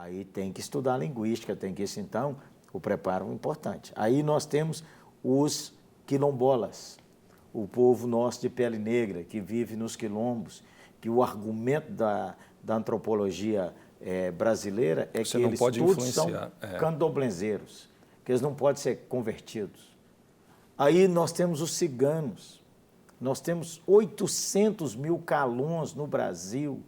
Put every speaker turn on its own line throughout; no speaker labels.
Aí tem que estudar linguística, tem que isso, então, o preparo é importante. Aí nós temos os quilombolas, o povo nosso de pele negra, que vive nos quilombos, que o argumento da antropologia brasileira é
Você
que
não
eles
pode
todos são
influenciar,
candomblenzeiros, que eles não podem ser convertidos. Aí nós temos os ciganos, nós temos 800 mil calons no Brasil,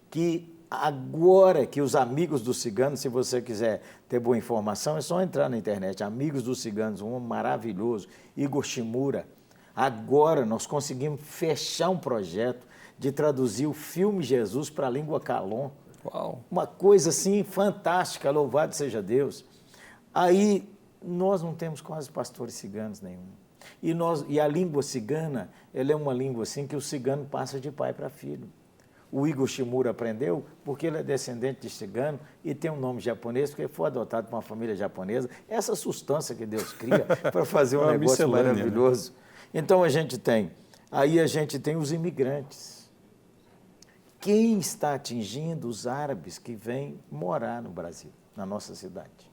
que agora que os amigos dos ciganos, se você quiser ter boa informação, é só entrar na internet, Amigos dos Ciganos, um homem maravilhoso, Igor Shimura. Agora nós conseguimos fechar um projeto de traduzir o filme Jesus para a língua calon.
Uau.
Uma coisa assim fantástica, louvado seja Deus. Aí nós não temos quase pastores ciganos nenhum. E a língua cigana, ela é uma língua assim que o cigano passa de pai para filho. O Igor Shimura aprendeu porque ele é descendente de cigano e tem um nome japonês, porque foi adotado por uma família japonesa. Essa substância que Deus cria para fazer um negócio maravilhoso. Né? Então a gente tem os imigrantes. Quem está atingindo os árabes que vêm morar no Brasil, na nossa cidade?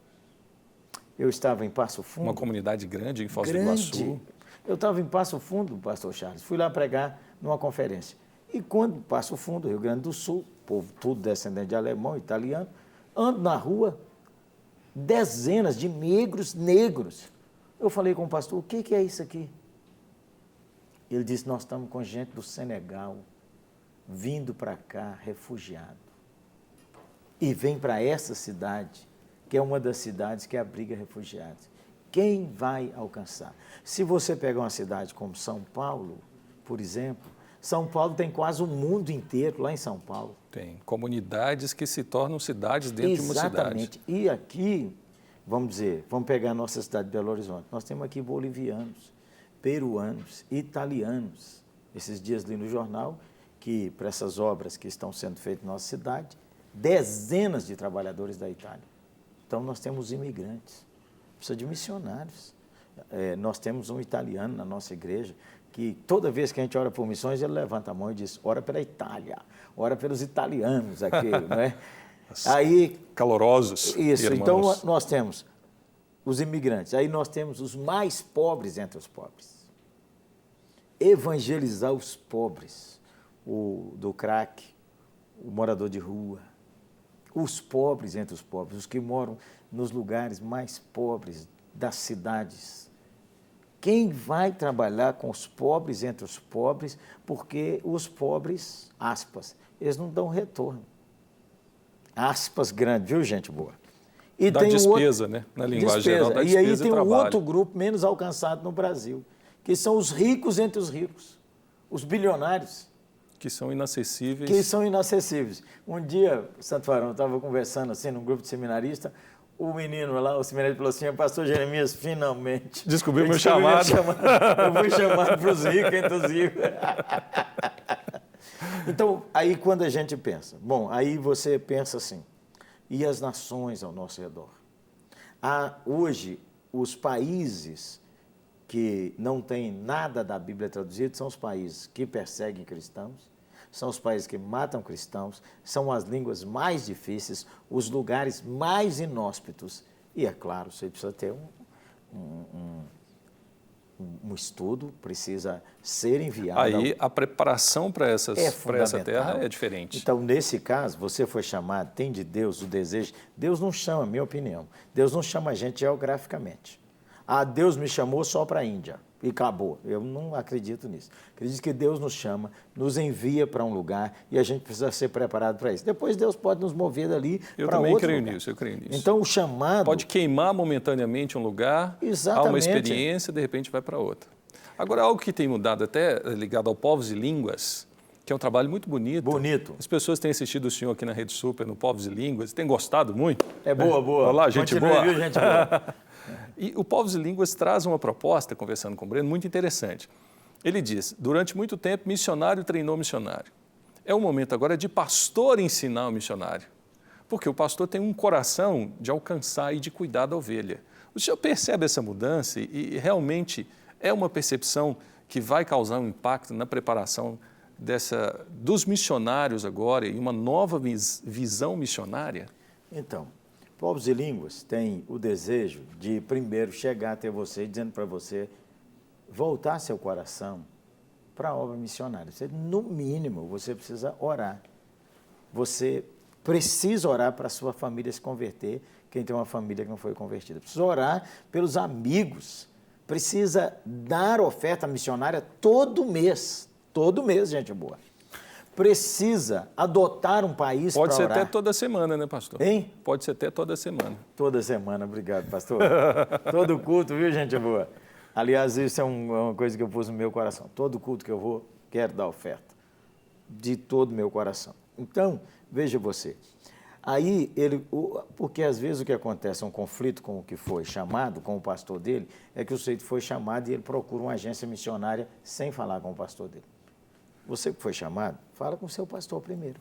Eu estava em Passo Fundo.
Uma comunidade grande em Foz do Iguaçu.
Eu estava em Passo Fundo, pastor Charles, fui lá pregar numa conferência. E quando Passo Fundo, Rio Grande do Sul, povo tudo descendente de alemão, italiano, ando na rua, dezenas de negros. Eu falei com o pastor, o que é isso aqui? Ele disse, nós estamos com gente do Senegal, vindo para cá, refugiado. E vem para essa cidade, que é uma das cidades que abriga refugiados. Quem vai alcançar? Se você pegar uma cidade como São Paulo, por exemplo, São Paulo tem quase o mundo inteiro lá em São Paulo.
Tem comunidades que se tornam cidades dentro de uma cidade.
Exatamente. E aqui, vamos pegar a nossa cidade de Belo Horizonte, nós temos aqui bolivianos, peruanos, italianos. Esses dias li no jornal que, para essas obras que estão sendo feitas na nossa cidade, dezenas de trabalhadores da Itália. Então, nós temos imigrantes, precisa de missionários. Nós temos um italiano na nossa igreja, que toda vez que a gente ora por missões, ele levanta a mão e diz, ora pela Itália, ora pelos italianos aqui, não é? Aí,
calorosos.
Isso,
irmãos.
Então nós temos os imigrantes, aí nós temos os mais pobres entre os pobres. Evangelizar os pobres, o do crack, o morador de rua, os pobres entre os pobres, os que moram nos lugares mais pobres das cidades. Quem vai trabalhar com os pobres entre os pobres, porque os pobres, aspas, eles não dão retorno. Aspas grande, viu, gente boa?
E dá despesa, né? Na linguagem geral, dá despesa
e aí tem
um
outro grupo menos alcançado no Brasil, que são os ricos entre os ricos, os bilionários.
Que são inacessíveis.
Um dia, Santo Farão, eu estava conversando assim num grupo de seminaristas, o menino lá, o seminarista falou assim, pastor Jeremias, finalmente.
Descobriu meu chamado.
Eu fui chamado para os ricos entre os ricos. Então, aí quando a gente pensa, aí você pensa assim, e as nações ao nosso redor? Hoje, os países que não têm nada da Bíblia traduzida são os países que perseguem cristãos, são os países que matam cristãos, são as línguas mais difíceis, os lugares mais inóspitos. E, é claro, você precisa ter um estudo, precisa ser enviado.
Aí a preparação para essa terra é diferente.
Então, nesse caso, você foi chamado, tem de Deus o desejo. Deus não chama, minha opinião, Deus não chama a gente geograficamente. Deus me chamou só para a Índia. E acabou. Eu não acredito nisso. Acredito que Deus nos chama, nos envia para um lugar e a gente precisa ser preparado para isso. Depois Deus pode nos mover dali para outro lugar.
Eu creio nisso.
Então o chamado...
Pode queimar momentaneamente um lugar,
exatamente,
há uma experiência, de repente vai para outra. Agora, algo que tem mudado até ligado ao Povos e Línguas, que é um trabalho muito bonito.
Bonito.
As pessoas têm assistido o senhor aqui na Rede Super, no Povos e Línguas, têm gostado muito.
Boa.
Olá, gente
boa. Viu, gente boa.
E o Povos e Línguas traz uma proposta, conversando com o Breno, muito interessante. Ele diz, durante muito tempo, missionário treinou missionário. É o momento agora de pastor ensinar o missionário, porque o pastor tem um coração de alcançar e de cuidar da ovelha. O senhor percebe essa mudança e realmente é uma percepção que vai causar um impacto na preparação dos missionários agora e uma nova visão missionária?
Então, Povos e Línguas têm o desejo de, primeiro, chegar até você, dizendo para você, voltar seu coração para a obra missionária. Você, no mínimo, você precisa orar. Você precisa orar para a sua família se converter, quem tem uma família que não foi convertida. Precisa orar pelos amigos. Precisa dar oferta missionária todo mês, gente boa. Precisa adotar um país para orar.
Pode ser até toda semana, né, pastor?
Hein?
Pode ser até toda semana.
Toda semana, obrigado, pastor. Todo culto, viu, gente boa? Aliás, isso é uma coisa que eu pus no meu coração. Todo culto que eu vou, quero dar oferta. De todo o meu coração. Então, veja você. Aí, porque às vezes o que acontece, um conflito com o que foi chamado, com o pastor dele, é que o sujeito foi chamado e ele procura uma agência missionária sem falar com o pastor dele. Você que foi chamado, fala com o seu pastor primeiro.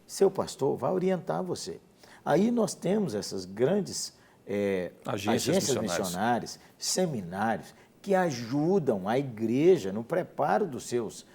Seu pastor vai orientar você. Aí nós temos essas grandes agências missionárias, seminários, que ajudam a igreja no preparo dos seus,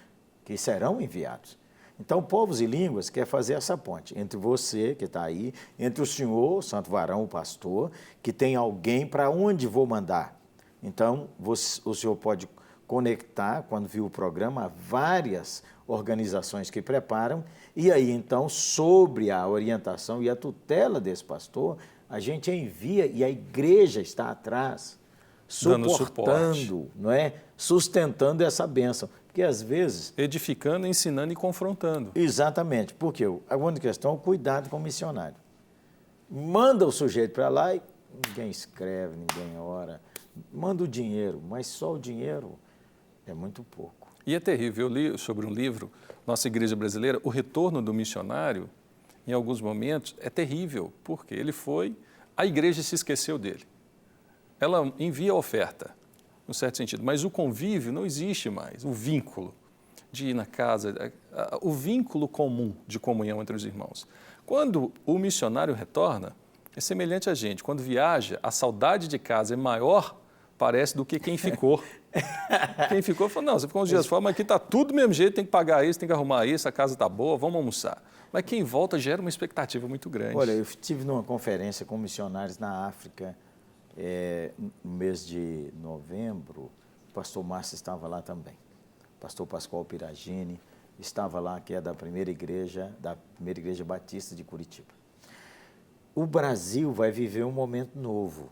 que serão enviados. Então, Povos e Línguas quer fazer essa ponte entre você, que está aí, entre o senhor, o santo varão, o pastor, que tem alguém para onde vou mandar. Então, o senhor pode conectar, quando viu o programa, várias organizações que preparam, e aí, então, sobre a orientação e a tutela desse pastor, a gente envia e a igreja está atrás, suportando, não é? Sustentando essa bênção. Porque, às vezes...
edificando, ensinando e confrontando.
Exatamente. Porque a única questão é o cuidado com o missionário. Manda o sujeito para lá e ninguém escreve, ninguém ora. Manda o dinheiro, mas só o dinheiro é muito pouco.
E é terrível. Eu li sobre um livro, Nossa Igreja Brasileira, o retorno do missionário, em alguns momentos, é terrível, porque ele foi, a igreja se esqueceu dele. Ela envia a oferta, no certo sentido, mas o convívio não existe mais, o vínculo de ir na casa, o vínculo comum de comunhão entre os irmãos. Quando o missionário retorna, é semelhante a gente. Quando viaja, a saudade de casa é maior, parece, do que quem ficou. Quem ficou falou, não, você ficou uns dias fora, mas aqui está tudo do mesmo jeito, tem que pagar isso, tem que arrumar isso, a casa está boa, vamos almoçar. Mas quem volta gera uma expectativa muito grande.
Olha, eu estive numa conferência com missionários na África, no mês de novembro, o pastor Márcio estava lá também. O pastor Pascoal Piragini estava lá, que é da primeira igreja batista de Curitiba. O Brasil vai viver um momento novo,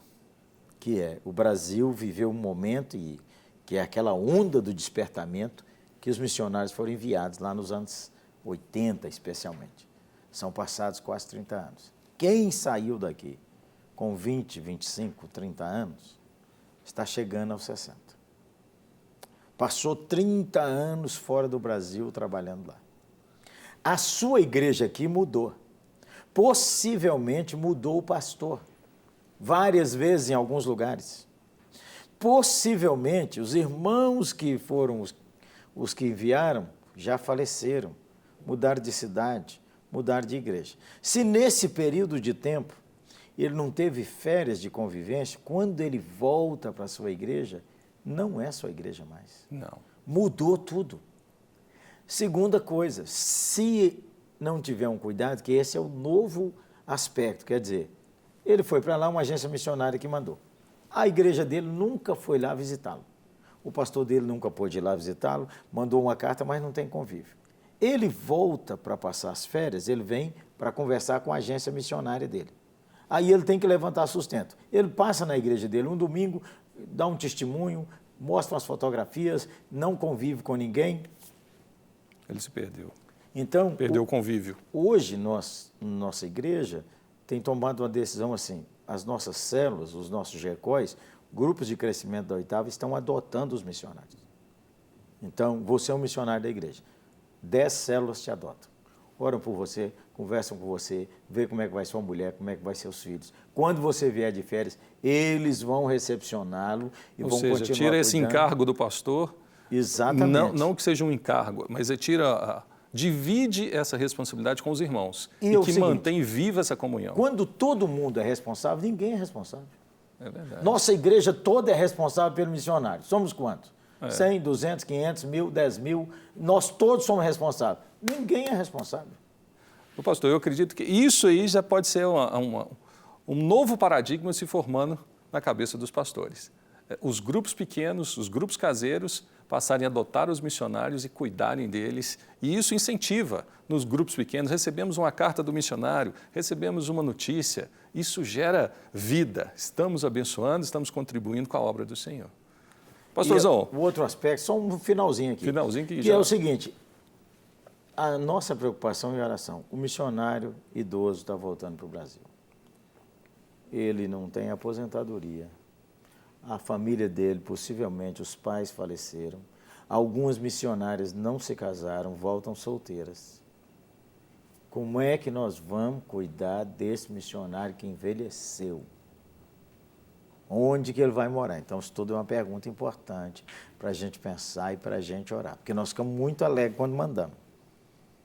que é, o Brasil viveu um momento, que é aquela onda do despertamento, que os missionários foram enviados lá nos anos 80, especialmente. São passados quase 30 anos. Quem saiu daqui com 20, 25, 30 anos, está chegando aos 60. Passou 30 anos fora do Brasil trabalhando lá. A sua igreja aqui mudou. Possivelmente mudou o pastor. Várias vezes em alguns lugares. Possivelmente os irmãos que foram os que enviaram já faleceram, mudaram de cidade, mudaram de igreja. Se nesse período de tempo ele não teve férias de convivência, quando ele volta para a sua igreja, não é sua igreja mais.
Não.
Mudou tudo. Segunda coisa, se não tiver um cuidado, que esse é o novo aspecto, quer dizer, ele foi para lá, uma agência missionária que mandou. A igreja dele nunca foi lá visitá-lo. O pastor dele nunca pôde ir lá visitá-lo, mandou uma carta, mas não tem convívio. Ele volta para passar as férias, ele vem para conversar com a agência missionária dele. Aí ele tem que levantar sustento. Ele passa na igreja dele um domingo, dá um testemunho, mostra umas fotografias, não convive com ninguém.
Ele se perdeu.
Então,
perdeu o convívio.
Hoje, nossa igreja tem tomado uma decisão assim, as nossas células, os nossos GECOIs, grupos de crescimento da oitava, estão adotando os missionários. Então, você é um missionário da igreja. 10 células te adotam. Oram por você, conversam com você, vê como é que vai sua mulher, como é que vai seus filhos. Quando você vier de férias, eles vão recepcioná-lo e vão continuar cuidando.
Tira esse encargo do pastor.
Exatamente.
Não que seja um encargo, mas divide essa responsabilidade com os irmãos e que seguinte, mantém viva essa comunhão.
Quando todo mundo é responsável, ninguém é responsável.
É verdade.
Nossa igreja toda é responsável pelo missionário. Somos quantos? 100, 200, 500, 1000, 10 mil. Nós todos somos responsáveis. Ninguém é responsável.
Ô, pastor, eu acredito que isso aí já pode ser um novo paradigma se formando na cabeça dos pastores. Os grupos pequenos, os grupos caseiros, passarem a adotar os missionários e cuidarem deles. E isso incentiva nos grupos pequenos. Recebemos uma carta do missionário, recebemos uma notícia. Isso gera vida. Estamos abençoando, estamos contribuindo com a obra do Senhor. Pastorzão.
O outro aspecto, só um finalzinho aqui. Que
já...
é o seguinte, a nossa preocupação em oração. O missionário idoso está voltando para o Brasil. Ele não tem aposentadoria. A família dele, possivelmente, os pais faleceram. Algumas missionárias não se casaram, voltam solteiras. Como é que nós vamos cuidar desse missionário que envelheceu? Onde que ele vai morar? Então, isso tudo é uma pergunta importante para a gente pensar e para a gente orar. Porque nós ficamos muito alegres quando mandamos.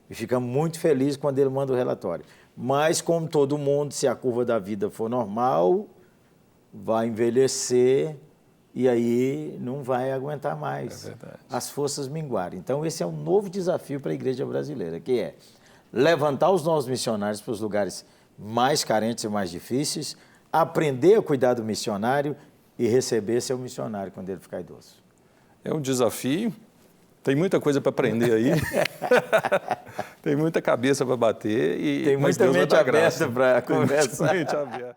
E ficamos muito felizes quando ele manda o relatório. Mas, como todo mundo, se a curva da vida for normal, vai envelhecer e aí não vai aguentar mais.
É verdade.
As forças minguarem. Então, esse é um novo desafio para a igreja brasileira, que é levantar os novos missionários para os lugares mais carentes e mais difíceis, aprender a cuidar do missionário e receber seu missionário quando ele ficar idoso.
É um desafio, tem muita coisa para aprender aí, tem muita cabeça para bater e
tem muita mente aberta para conversar.
Mente aberta.